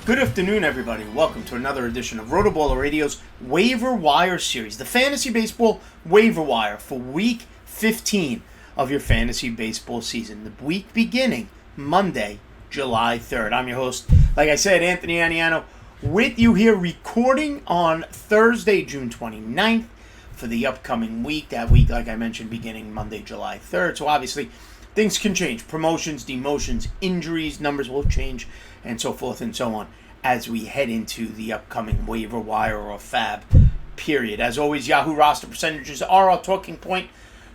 Good afternoon, everybody. Welcome to another edition of RotoBaller Radio's Waiver Wire Series, the Fantasy Baseball Waiver Wire for Week 15 of your Fantasy Baseball season. The week beginning Monday, July 3rd. I'm your host, like I said, Anthony Aniano, with you here recording on Thursday, June 29th for the upcoming week. That week, like I mentioned, beginning Monday, July 3rd. So obviously, things can change. Promotions, demotions, injuries, numbers will change, and so forth and so on as we head into the upcoming waiver wire or fab period. As always, Yahoo roster percentages are our talking point,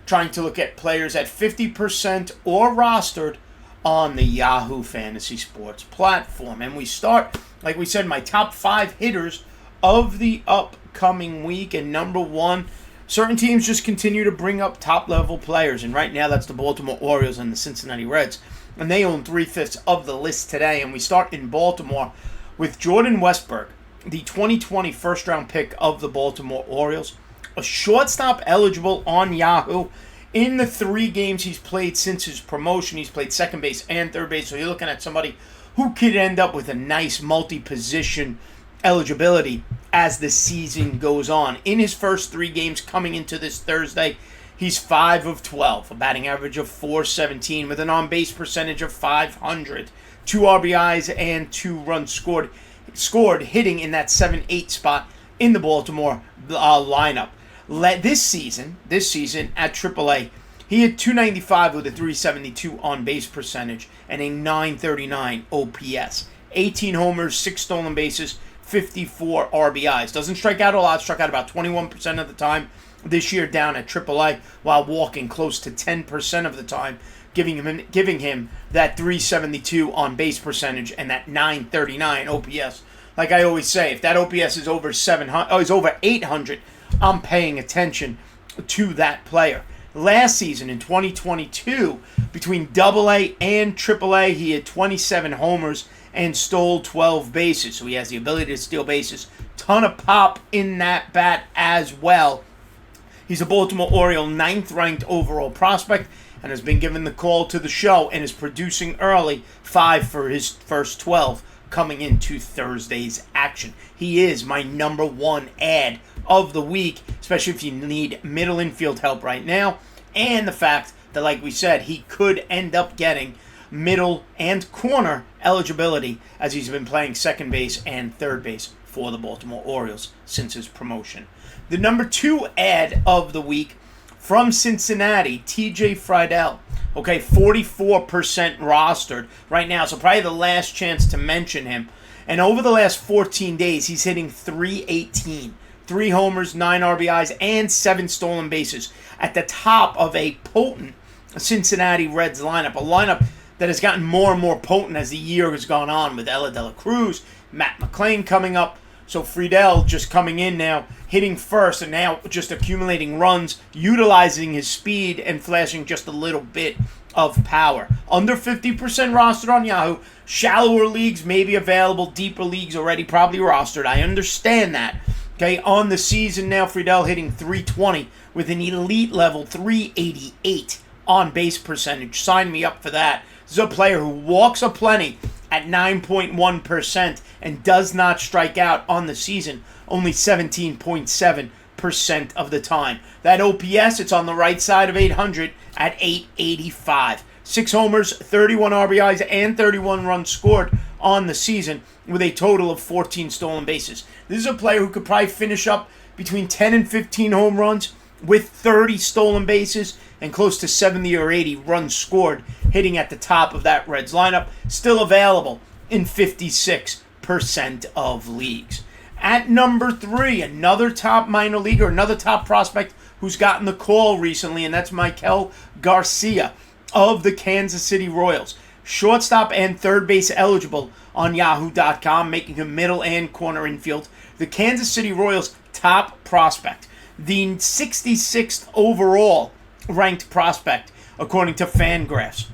trying to look at players at 50% or rostered on the Yahoo Fantasy Sports platform. And we start, like we said, my top 5 hitters of the upcoming week. And number 1, certain teams just continue to bring up top-level players. And right now, that's the Baltimore Orioles and the Cincinnati Reds. And they own 3/5 of the list today. And we start in Baltimore with Jordan Westberg, the 2020 first-round pick of the Baltimore Orioles. A shortstop eligible on Yahoo. In the 3 games he's played since his promotion, he's played second base and third base. So you're looking at somebody who could end up with a nice multi-position eligibility as the season goes on. In his first 3 games coming into this Thursday, he's 5 of 12, a batting average of .417 with an on-base percentage of .500, 2 RBIs and 2 runs scored, hitting in that 7-8 spot in the Baltimore lineup. This season at AAA, he had .295 with a .372 on-base percentage and a .939 OPS. 18 homers, 6 stolen bases, 54 RBIs. Doesn't strike out a lot, struck out about 21% of the time this year down at AAA, while walking close to 10% of the time, giving him that .372 on base percentage and that .939 OPS. Like I always say, if that OPS is over 800, I'm paying attention to that player. Last season in 2022, between AA and AAA, he had 27 homers and stole 12 bases. So he has the ability to steal bases. Ton of pop in that bat as well. He's a Baltimore Oriole 9th ranked overall prospect and has been given the call to the show and is producing early, 5 for his first 12 coming into Thursday's action. He is my number 1 ad of the week, especially if you need middle infield help right now. And the fact that, like we said, he could end up getting middle and corner eligibility as he's been playing second base and third base for the Baltimore Orioles since his promotion. The number 2 ad of the week from Cincinnati, TJ Friedl. Okay, 44% rostered right now, so probably the last chance to mention him. And over the last 14 days, he's hitting .318. 3 homers, 9 RBIs, and 7 stolen bases at the top of a potent Cincinnati Reds lineup. A lineup that has gotten more and more potent as the year has gone on, with Ella De La Cruz, Matt McClain coming up. So Friedl just coming in now, hitting first, and now just accumulating runs, utilizing his speed and flashing just a little bit of power. Under 50% rostered on Yahoo. Shallower leagues may be available. Deeper leagues already probably rostered. I understand that. Okay, on the season now, Friedl hitting .320 with an elite level .388 on base percentage. Sign me up for that. This is a player who walks aplenty at 9.1% and does not strike out on the season, only 17.7% of the time. That OPS, it's on the right side of 800 at 885. 6 homers, 31 RBIs, and 31 runs scored on the season with a total of 14 stolen bases. This is a player who could probably finish up between 10 and 15 home runs with 30 stolen bases and close to 70 or 80 runs scored, hitting at the top of that Reds lineup. Still available in 56% of leagues. At number 3, another top minor leaguer, another top prospect who's gotten the call recently, and that's Michael Garcia of the Kansas City Royals. Shortstop and third base eligible on Yahoo.com, making him middle and corner infield. The Kansas City Royals top prospect. The 66th overall ranked prospect, according to Fangraphs.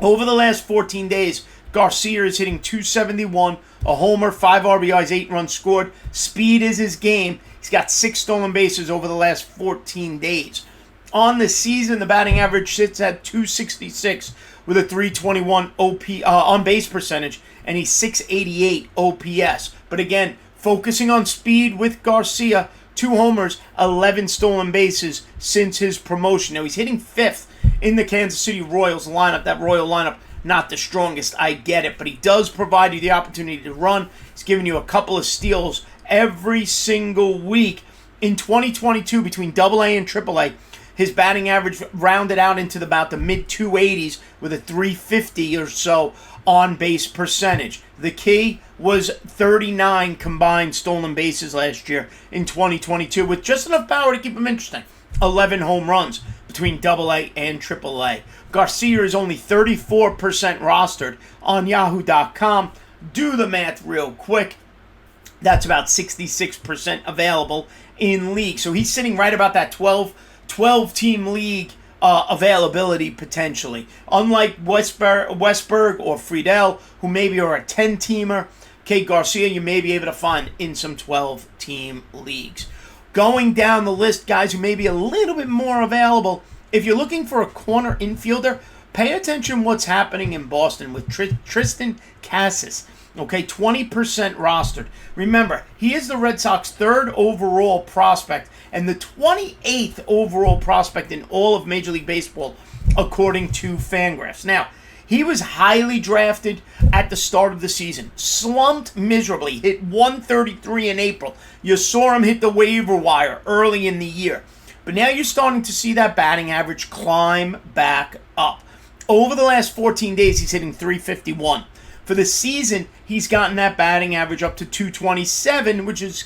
Over the last 14 days, Garcia is hitting .271, a homer, 5 RBIs, 8 runs scored. Speed is his game. He's got 6 stolen bases over the last 14 days. On the season, the batting average sits at 266 with a 321 on base percentage, and he's 688 OPS. But again, focusing on speed with Garcia, 2 homers, 11 stolen bases since his promotion. Now he's hitting 5th in the Kansas City Royals lineup. That Royal lineup, not the strongest, I get it, but he does provide you the opportunity to run. He's giving you a couple of steals every single week. In 2022, between AA and AAA, his batting average rounded out into about the mid-280s with a 350 or so on-base percentage. The key was 39 combined stolen bases last year in 2022 with just enough power to keep him interesting. 11 home runs between AA and AAA. Garcia is only 34% rostered on Yahoo.com. Do the math real quick. That's about 66% available in league. So he's sitting right about that 12-team league availability potentially. Unlike Westberg or Friedl, who maybe are a 10-teamer, Kate Garcia, you may be able to find in some 12-team leagues. Going down the list, guys who may be a little bit more available, if you're looking for a corner infielder, pay attention what's happening in Boston with Tristan Cassis. Okay, 20% rostered. Remember, he is the Red Sox 3rd overall prospect and the 28th overall prospect in all of Major League Baseball, according to Fangraphs. Now, he was highly drafted at the start of the season. Slumped miserably. Hit 133 in April. You saw him hit the waiver wire early in the year. But now you're starting to see that batting average climb back up. Over the last 14 days, he's hitting 351. For the season, he's gotten that batting average up to 227, which is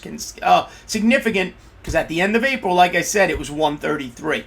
significant because at the end of April, like I said, it was 133.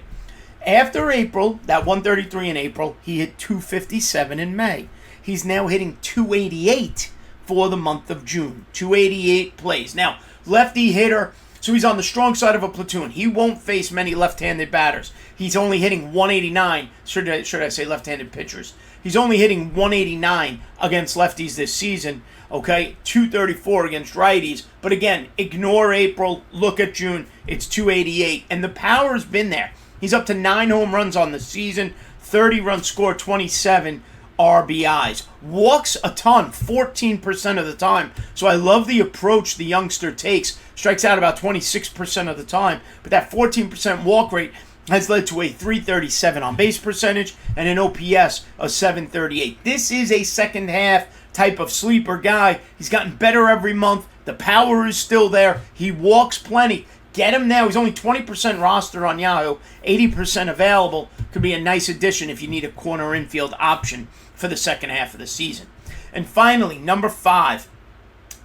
After April, that 133 in April, he hit 257 in May. He's now hitting 288 for the month of June. 288 plays. Now, lefty hitter, so he's on the strong side of a platoon. He won't face many left-handed batters. He's only hitting 189. Should I say left-handed pitchers? He's only hitting 189 against lefties this season, okay? 234 against righties. But again, ignore April, look at June, it's 288. And the power's been there. He's up to 9 home runs on the season, 30 runs scored, 27 RBIs. Walks a ton, 14% of the time. So I love the approach the youngster takes. Strikes out about 26% of the time. But that 14% walk rate has led to a 337 on base percentage and an OPS of 738. This is a second half type of sleeper guy. He's gotten better every month. The power is still there. He walks plenty. Get him now. He's only 20% roster on Yahoo, 80% available. Could be a nice addition if you need a corner infield option for the second half of the season. And finally, number 5,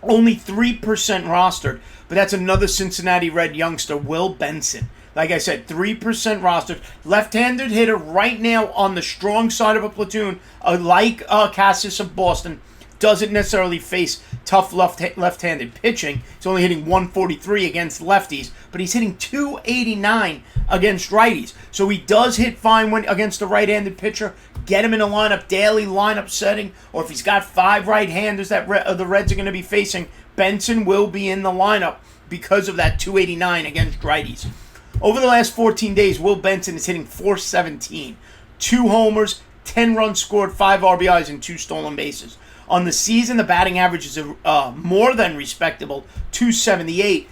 only 3% rostered, but that's another Cincinnati Red youngster, Will Benson. Like I said, 3% rostered. Left-handed hitter right now on the strong side of a platoon, like Cassis of Boston. Doesn't necessarily face tough left-handed pitching. He's only hitting 143 against lefties, but he's hitting 289 against righties. So he does hit fine when against a right-handed pitcher. Get him in a lineup, daily lineup setting, or if he's got 5 right-handers that the Reds are going to be facing, Benson will be in the lineup because of that 289 against righties. Over the last 14 days, Will Benson is hitting 417. 2 homers, 10 runs scored, 5 RBIs, and 2 stolen bases. On the season, the batting average is more than respectable, 278.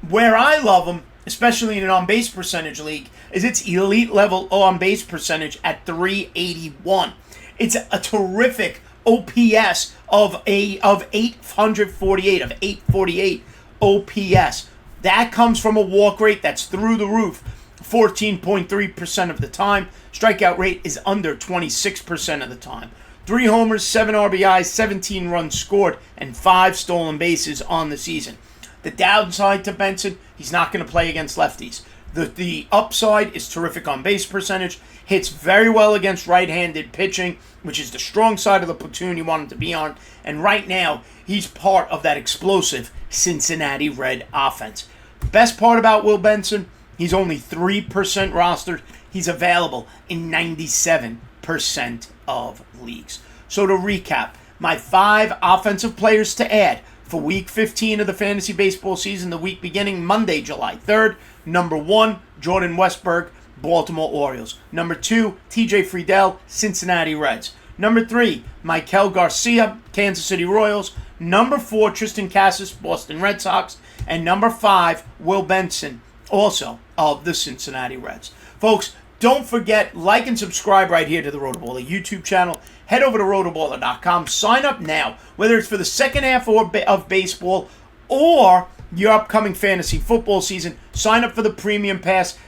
Where I love him, especially in an on-base percentage league, is its elite level on-base percentage at 381. It's a terrific OPS of 848 OPS. That comes from a walk rate that's through the roof, 14.3% of the time. Strikeout rate is under 26% of the time. 3 homers, 7 RBIs, 17 runs scored, and 5 stolen bases on the season. The downside to Benson, he's not going to play against lefties. The upside is terrific on base percentage, hits very well against right-handed pitching, which is the strong side of the platoon you want him to be on. And right now, he's part of that explosive Cincinnati Red offense. The best part about Will Benson, he's only 3% rostered. He's available in 97% of leagues. So to recap, my 5 offensive players to add for Week 15 of the fantasy baseball season, the week beginning Monday, July 3rd. Number 1, Jordan Westberg. Baltimore Orioles. Number 2, TJ Friedl, Cincinnati Reds. Number 3, Michael Garcia, Kansas City Royals. Number 4, Tristan Cassis, Boston Red Sox. And number 5, Will Benson, also of the Cincinnati Reds. Folks, don't forget, like and subscribe right here to the RotoBaller YouTube channel. Head over to rotoballer.com. Sign up now, whether it's for the second half of baseball or your upcoming fantasy football season. Sign up for the Premium Pass.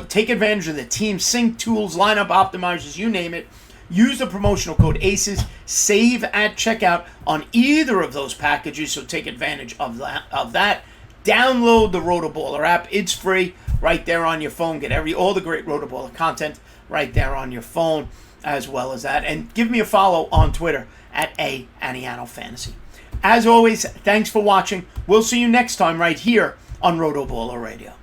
Take advantage of the team sync tools, lineup optimizers, you name it. Use the promotional code ACES. Save at checkout on either of those packages, so take advantage of that. Download the RotoBaller app. It's free right there on your phone. Get all the great RotoBaller content right there on your phone as well as that. And give me a follow on Twitter at @Aniano Fantasy. As always, thanks for watching. We'll see you next time right here on RotoBaller Radio.